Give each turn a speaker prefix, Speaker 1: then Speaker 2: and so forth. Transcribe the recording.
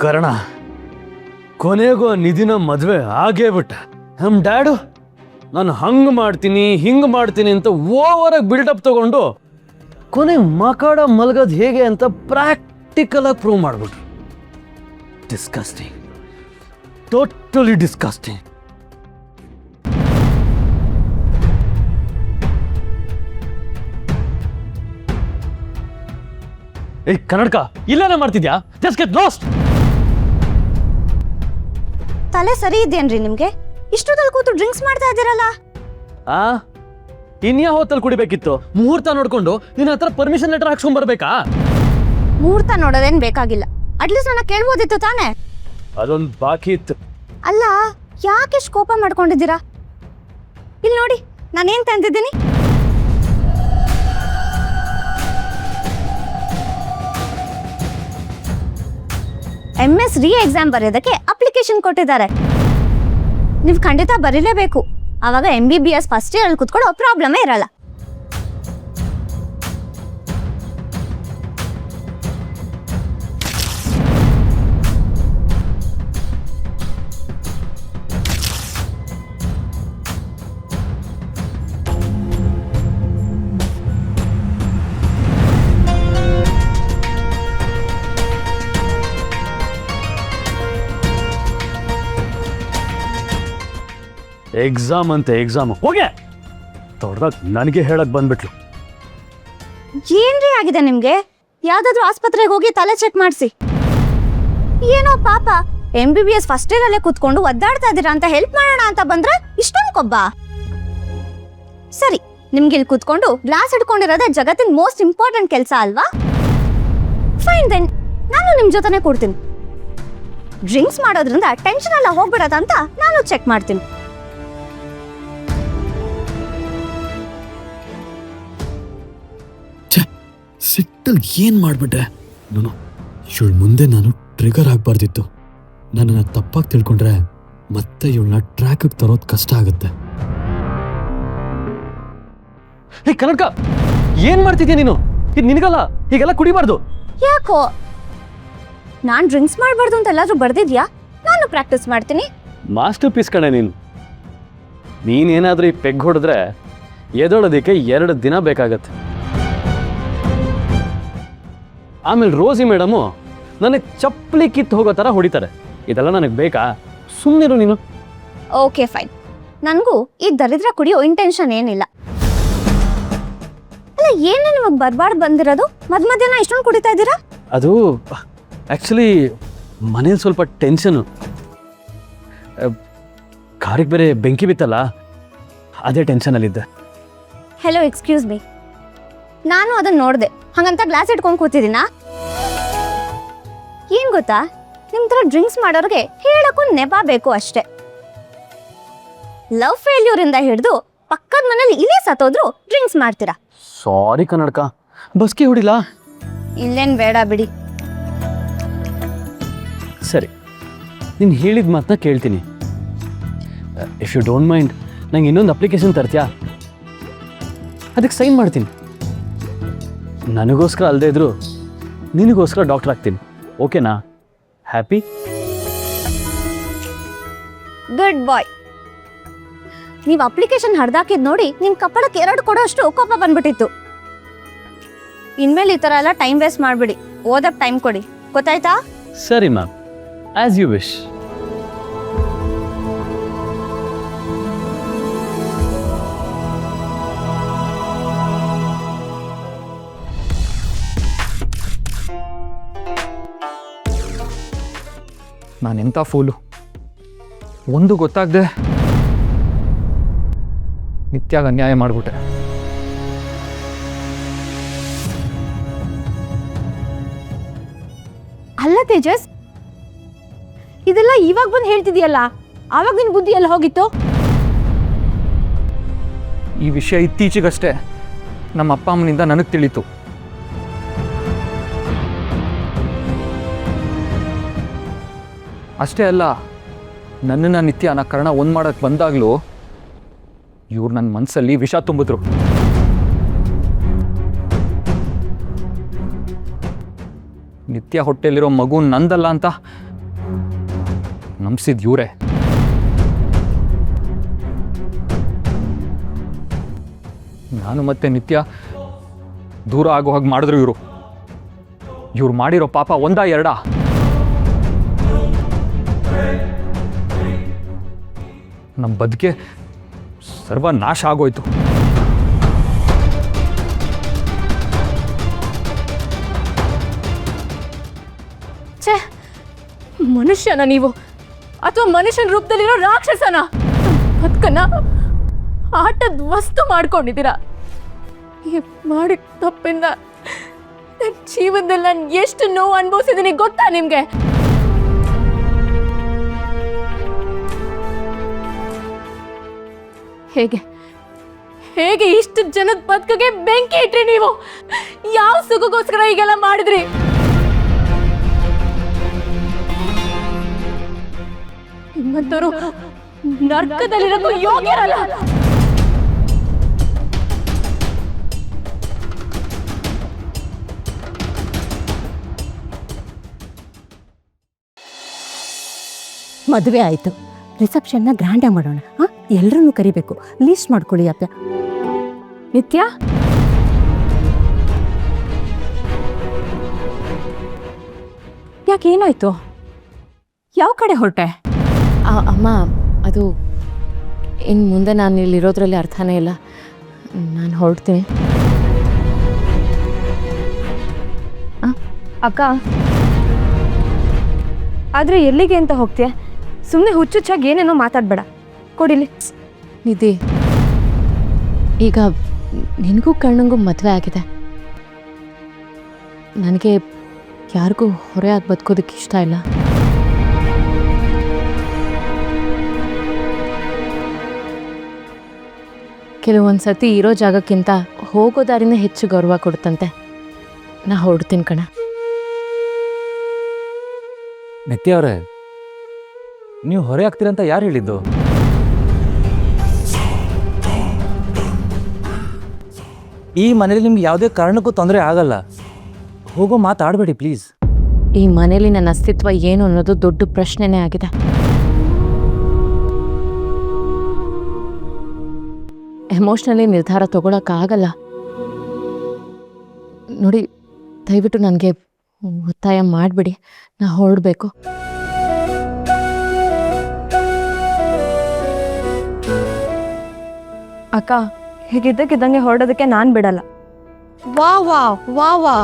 Speaker 1: ಕರ್ಣ ಕೊನೆಗೂ ನಿಧಿನ ಮದುವೆ ಆಗೇ ಬಿಟ್ಟ. ನಮ್ಮ ಡ್ಯಾಡು ನಾನು ಹಂಗೆ ಮಾಡ್ತೀನಿ ಹಿಂಗೆ ಮಾಡ್ತೀನಿ ಅಂತ ಓವರಾಗಿ ಬಿಲ್ಡಪ್ ತಗೊಂಡು ಕೊನೆ ಮಕಾಡ ಮಲಗೋದು ಹೇಗೆ ಅಂತ ಪ್ರಾಕ್ಟಿಕಲ್ ಆಗಿ ಪ್ರೂವ್ ಮಾಡಿಬಿಟ್ರು. Disgusting, totally disgusting. ಏ ಕನ್ನಡಕ ಇಲ್ಲೇನ ಮಾಡ್ತಿದ್ಯಾ? Just get lost.
Speaker 2: ತಲೆ ಸರಿ ಇದೆಯೇನ್ರಿ ನಿಮ್ಗೆ? ಇಷ್ಟೊತ್ತಲ್ಲಿ ಕೂತು ಡ್ರಿಂಕ್ಸ್ ಮಾಡ್ತಾ ಇದ್ದೀರಲ್ಲ.
Speaker 1: ಇನ್ಯಾ ಹೊತ್ತಲ್ಲಿ ಕುಡಿಬೇಕಿತ್ತು. ಮುಹೂರ್ತ ನೋಡ್ಕೊಂಡು ನಿನ್ನ ಹತ್ರ ಪರ್ಮಿಷನ್ ಲೆಟರ್ ಹಾಕ್ಸ್ಕೊಂಡ್ ಬರ್ಬೇಕಾ?
Speaker 2: ಮುಹೂರ್ತ ನೋಡೋದೇನ್ ಬೇಕಾಗಿಲ್ಲ, ಅಟ್ಲೀಸ್ಟ್ ನನ್ನ ಕೇಳ್ಬೋದಿತ್ತು ತಾನೇ.
Speaker 1: ಅದೊಂದು ಬಾಕಿ ಇತ್ತು.
Speaker 2: ಅಲ್ಲ, ಯಾಕೆ ಕೋಪ ಮಾಡ್ಕೊಂಡಿದ್ದೀರಾ? ಇಲ್ಲಿ ನೋಡಿ, ನಾನೇನ್ ತಂದಿದ್ದೀನಿ. MS ರೀ ಎಕ್ಸಾಮ್ ಬರೆಯೋದಕ್ಕೆ ಅಪ್ಲಿಕೇಶನ್ ಕೊಟ್ಟಿದ್ದಾರೆ. ನೀವು ಖಂಡಿತ ಬರೀಲೇಬೇಕು. ಆವಾಗ MBBS ಫಸ್ಟ್ ಇಯರ್ ಅಲ್ಲಿ ಕುತ್ಕೊಳ್ಳೋ ಪ್ರಾಬ್ಲಮೇ ಇರಲ್ಲ.
Speaker 1: ಎಕ್ಸಾಮ್ ಅಂತ ಎಕ್ಸಾಮ್ ಹೋಗೆ ತೊಡ್ದಾಗ ನನಗೆ ಹೇಳಕ್ ಬಂದ್ಬಿಟ್ಲು.
Speaker 2: ಏನ್ರಿ ಆಗಿದೆ ನಿಮ್ಗೆ? ಯಾವ್ದಾದ್ರು ಆಸ್ಪತ್ರೆಗೆ ಹೋಗಿ ತಲೆ ಚೆಕ್ ಮಾಡಿಸಿ. ಏನೋ ಪಾಪ MBBS ಫಸ್ಟ್ ಇಯರ್ ಅಲ್ಲೇ ಕುತ್ಕೊಂಡು ಒದ್ದಾಡ್ತಾ ಇದ್ದೀರಾ ಅಂತ ಹೆಲ್ಪ್ ಮಾಡೋಣ ಅಂತ ಬಂದ್ರೆ ಇಷ್ಟೊಂದು ಕೊಬ್ಬ. ಸರಿ, ನಿಮ್ಗೆ ಇಲ್ಲಿ ಕುತ್ಕೊಂಡು ಗ್ಲಾಸ್ ಹಿಡ್ಕೊಂಡಿರೋದೇ ಜಗತ್ತಿನ ಮೋಸ್ಟ್ ಇಂಪಾರ್ಟೆಂಟ್ ಕೆಲಸ ಅಲ್ವಾ? ಫೈನ್ ದೆನ್, ನಾನು ನಿಮ್ ಜೊತೆನೆ ಕೊಡ್ತೀನಿ. ಡ್ರಿಂಕ್ಸ್ ಮಾಡೋದ್ರಿಂದ ಟೆನ್ಷನ್ ಎಲ್ಲ ಹೋಗ್ಬಿಡೋದಂತ ನಾನು ಚೆಕ್ ಮಾಡ್ತೀನಿ.
Speaker 3: ಸಿಟ್ಟಲ್ಲಿ ಏನು ಮಾಡಿಬಿಟ್ಟೆ ನಾನು. ಇವಳು ಮುಂದೆ ನಾನು ಟ್ರಿಗರ್ ಆಗಬಾರ್ದಿತ್ತು. ನನ್ನನ್ನು ತಪ್ಪಾಗಿ ತಿಳ್ಕೊಂಡ್ರೆ ಮತ್ತೆ ಇವಳನ್ನ ಟ್ರ್ಯಾಕಿಗೆ ತರೋದು ಕಷ್ಟ ಆಗುತ್ತೆ.
Speaker 1: ಹೇ ಕನ್ನಡಕ, ಏನ್ ಮಾಡ್ತಿದ್ಯಾ ನೀನು? ಇದು ನಿನಗಲ್ಲ, ಹೀಗೆಲ್ಲ ಕುಡಿಬಾರ್ದು.
Speaker 2: ಯಾಕೋ? ನಾನ್ ಡ್ರಿಂಕ್ಸ್ ಮಾಡಬಾರ್ದು ಅಂತ ಎಲ್ಲಾದ್ರೂ ಬರ್ದಿದ್ಯಾ? ನಾನು ಪ್ರಾಕ್ಟೀಸ್ ಮಾಡ್ತೀನಿ.
Speaker 1: ಮಾಸ್ಟರ್ ಪೀಸ್ ಕಣೆ ನೀನು. ನೀನೇನಾದ್ರೂ ಈ ಪೆಗ್ ಹೊಡೆದ್ರೆ ಎದೊಳೋದಕ್ಕೆ 2 ದಿನ ಬೇಕಾಗತ್ತೆ. ಆಮೇಲೆ ರೋಸಿ ಮೇಡಮು ನನಗೆ ಚಪ್ಪಲಿ ಕಿತ್ತು ಹೋಗೋ ಥರ ಹೊಡಿತಾರೆ. ಇದೆಲ್ಲ ನನಗೆ ಬೇಕಾ? ಸುಮ್ಮನಿರು ನೀನು.
Speaker 2: ಓಕೆ ಫೈನ್, ನನಗೂ ಈ ದರಿದ್ರ ಕುಡಿಯೋ ಇಂಟೆನ್ಷನ್ ಏನಿಲ್ಲ. ಅಲ್ಲ, ಏನೇ ನಿಮಗೆ ಬರ್ಬಾರ್ದು ಬಂದಿರೋದು? ಮಧ್ಯಾಹ್ನ ಇಷ್ಟೊಂದು ಕುಡಿತಾ ಇದ್ದೀರಾ?
Speaker 1: ಅದು ಆ್ಯಕ್ಚುಲಿ ಮನೇಲಿ ಸ್ವಲ್ಪ ಟೆನ್ಷನು. ಕಾರಿಗೆ ಬೇರೆ ಬೆಂಕಿ ಬಿತ್ತಲ್ಲ, ಅದೇ ಟೆನ್ಷನಲ್ಲಿದ್ದೆ.
Speaker 2: Hello, excuse me. ನಾನು ಅದನ್ನ ನೋಡಿದೆ, ಹಂಗಂತ ಗ್ಲಾಸ್ ಇಟ್ಕೊಂಡು ಕೂತಿದ್ದೀನಾ? ಏನ್ ಗೊತ್ತಾ, ನಿಮ್ ತರ ಡ್ರಿಂಕ್ಸ್ ಮಾಡೋರಿಗೆ ಹೇಳಕ್ಕೂ ನೆಪ ಬೇಕು ಅಷ್ಟೇ. ಲವ್ ಫೇಲ್ಯೂರ್ ಇಂದ ಹಿಡಿದು ಪಕ್ಕದ ಮನೇಲಿ ಇಲ್ಲೇ ಸತ್ತೋದ್ರು ಡ್ರಿಂಕ್ಸ್ ಮಾಡ್ತೀರಾ.
Speaker 1: ಸಾರಿ ಕನ್ನಡಕ, ಬಸ್ಗೆ ಹೊಡಿಲ್ಲ.
Speaker 2: ಇಲ್ಲೇನ್ ಬೇಡ ಬಿಡಿ.
Speaker 1: ಸರಿ, ನೀನು ಹೇಳಿದ ಮಾತನ್ನ ಕೇಳ್ತೀನಿ. ಇಫ್ ಯು ಡೋಂಟ್ ಮೈಂಡ್, ನಂಗೆ ಇನ್ನೊಂದು ಅಪ್ಲಿಕೇಶನ್ ತರ್ತೀಯಾ? ಅದಕ್ಕೆ ಸೈನ್ ಮಾಡ್ತೀನಿ. ನನಗೋಸ್ಕರ ಅಲ್ಲದೆ ಇದ್ರು ನಿನಗೋಸ್ಕರ ಡಾಕ್ಟರ್ ಆಗ್ತೀನಿ. ಓಕೆನಾ? ಹ್ಯಾಪಿ?
Speaker 2: ಗುಡ್ ಬಾಯ್. ನೀವು ಅಪ್ಲಿಕೇಶನ್ ಹರಿದಾಕಿದ್ ನೋಡಿ ನಿಮ್ ಕಪ್ಪಳಕ್ಕೆ 2 ಕೊಡೋ ಅಷ್ಟು ಕೋಪ ಬಂದ್ಬಿಟ್ಟಿತ್ತು. ಇನ್ಮೇಲೆ ಈ ತರ ಎಲ್ಲ ಟೈಮ್ ವೇಸ್ಟ್ ಮಾಡ್ಬಿಡಿ, ಓದಕ್ ಟೈಮ್ ಕೊಡಿ, ಗೊತ್ತಾಯ್ತಾ?
Speaker 1: ಸರಿ ಮ್ಯಾಮ್, ಆಸ್ ಯು ವಿಶ್.
Speaker 4: ನಾನೆಂಥ ಫೂಲು, ಒಂದು ಗೊತ್ತಾಗದೆ ನಿತ್ಯಾಗ ಅನ್ಯಾಯ ಮಾಡಿಬಿಟ್ಟೆ.
Speaker 2: ಅಲ್ಲ ತೇಜಸ್, ಇದೆಲ್ಲ ಇವಾಗ ಬಂದು ಹೇಳ್ತಿದ್ಯಲ್ಲ, ಆವಾಗ ನಿನ್ ಬುದ್ಧಿ ಎಲ್ಲ ಹೋಗಿತ್ತು?
Speaker 4: ಈ ವಿಷಯ ಇತ್ತೀಚೆಗಷ್ಟೇ ನಮ್ಮ ಅಪ್ಪ ಅಮ್ಮನಿಂದ ನನಗೆ ತಿಳಿತು. ಅಷ್ಟೇ ಅಲ್ಲ, ನನ್ನನ್ನು ನಿತ್ಯನ ಕರ್ಣ ಒಂದು ಮಾಡೋಕ್ಕೆ ಬಂದಾಗಲೂ ಇವ್ರು ನನ್ನ ಮನಸ್ಸಲ್ಲಿ ವಿಷ ತುಂಬಿದ್ರು. ನಿತ್ಯ ಹೊಟ್ಟೆಲಿರೋ ಮಗು ನಂದಲ್ಲ ಅಂತ ನಂಬಿಸಿದ ಇವರೇ. ನಾನು ಮತ್ತೆ ನಿತ್ಯ ದೂರ ಆಗೋ ಹಾಗೆ ಮಾಡಿದ್ರು ಇವ್ರು ಮಾಡಿರೋ ಪಾಪ ಒಂದಾ ಎರಡಾ? ನಮ್ಮ ಬದುಕೆ ಸರ್ವನಾಶ ಆಗೋಯ್ತು.
Speaker 5: ಛೇ, ಮನುಷ್ಯನ ನೀವು ಅಥವಾ ಮನುಷ್ಯನ ರೂಪದಲ್ಲಿರೋ ರಾಕ್ಷಸನ? ಬದುಕನ್ನ ಆಟದ ವಸ್ತು ಮಾಡ್ಕೊಂಡಿದ್ದೀರಾ. ಈ ಮಾಡಿದ ತಪ್ಪಿಂದ ನನ್ನ ಜೀವನದಲ್ಲಿ ನಾನು ಎಷ್ಟು ನೋವು ಅನುಭವಿಸಿದ್ದೀನಿ ಗೊತ್ತಾ ನಿಮ್ಗೆ? ಹೇಗೆ ಹೇಗೆ ಇಷ್ಟು ಜನದ ಬದುಕಿಗೆ ಬೆಂಕಿ ಇಟ್ರಿ ನೀವು? ಯಾವ ಸುಖಗೋಸ್ಕರ ಹೀಗೆಲ್ಲ ಮಾಡಿದ್ರಿ? ನಿಮ್ಮಂತವರು ನರ್ಕದಲ್ಲಿರೋಕ್ಕೂ ಯೋಗ್ಯರಲ್ಲ.
Speaker 6: ಮದುವೆ ಆಯಿತು, ರಿಸೆಪ್ಷನ್ನ ಗ್ರ್ಯಾಂಡಾಗಿ ಮಾಡೋಣ. ಹಾಂ, ಎಲ್ಲರನ್ನೂ ಕರಿಬೇಕು. ಲೀಸ್ಟ್ ಮಾಡ್ಕೊಳ್ಳಿ ಅಪ್ಪ.
Speaker 5: ನಿತ್ಯ, ಯಾಕೆ ಏನಾಯ್ತು? ಯಾವ ಕಡೆ ಹೊರಟೆ?
Speaker 7: ಅಮ್ಮ, ಅದು ಇನ್ನು ಮುಂದೆ ನಾನು ಇಲ್ಲಿರೋದ್ರಲ್ಲಿ ಅರ್ಥನೇ ಇಲ್ಲ. ನಾನು ಹೊರಡ್ತೀನಿ.
Speaker 5: ಅಕ್ಕ, ಆದರೆ ಎಲ್ಲಿಗೆ ಅಂತ ಹೋಗ್ತೀಯ? ಸುಮ್ಮನೆ ಹುಚ್ಚುಚ್ಚಾಗಿ ಏನೇನೋ ಮಾತಾಡಬೇಡ. ಕೊಡಿಲಿ.
Speaker 7: ನಿಧಿ, ಈಗ ನಿನಗೂ ಕಣ್ಣಂಗೂ ಮದುವೆ ಆಗಿದೆ. ನನಗೆ ಯಾರಿಗೂ ಹೊರೆ ಆಗಿ ಬದುಕೋದಕ್ಕೆ ಇಷ್ಟ ಇಲ್ಲ. ಕೆಲವೊಂದು ಸತಿ ಇರೋ ಜಾಗಕ್ಕಿಂತ ಹೋಗೋ ದಾರಿನೇ ಹೆಚ್ಚು ಗೌರವ ಕೊಡುತ್ತಂತೆ. ನಾ ಹೊರಡ್ತೀನಿ ಕಣ.
Speaker 8: ನಿತ್ಯ ಅವರೇ, ನೀವು ಹೊರೆ ಆಗ್ತೀರಂತ ಯಾರು ಹೇಳಿದ್ದು? ಈ ಮನೇಲಿ ನಿಮ್ಗೆ ಯಾವುದೇ ಕಾರಣಕ್ಕೂ ತೊಂದರೆ ಆಗಲ್ಲ. ಹೋಗೋ ಮಾತಾಡಬೇಡಿ ಪ್ಲೀಸ್.
Speaker 7: ಈ ಮನೇಲಿ ನನ್ನ ಅಸ್ತಿತ್ವ ಏನು ಅನ್ನೋದು ದೊಡ್ಡ ಪ್ರಶ್ನೆನೇ ಆಗಿದೆ. ಎಮೋಷ್ನಲಿ ನಿರ್ಧಾರ ತಗೊಳಕ್ಕಾಗಲ್ಲ. ನೋಡಿ, ದಯವಿಟ್ಟು ನನಗೆ ಒತ್ತಾಯ ಮಾಡಿಬಿಡಿ. ನಾ ಹೊರಡಬೇಕು.
Speaker 5: ಅಕ್ಕ, ಹೀಗಿದ್ದಕ್ಕಿದ್ದಂಗೆ ಹೊರಡೋದಕ್ಕೆ ನಾನು ಬಿಡಲ್ಲ.
Speaker 7: ವಾ ವಾ ವಾ ವಾ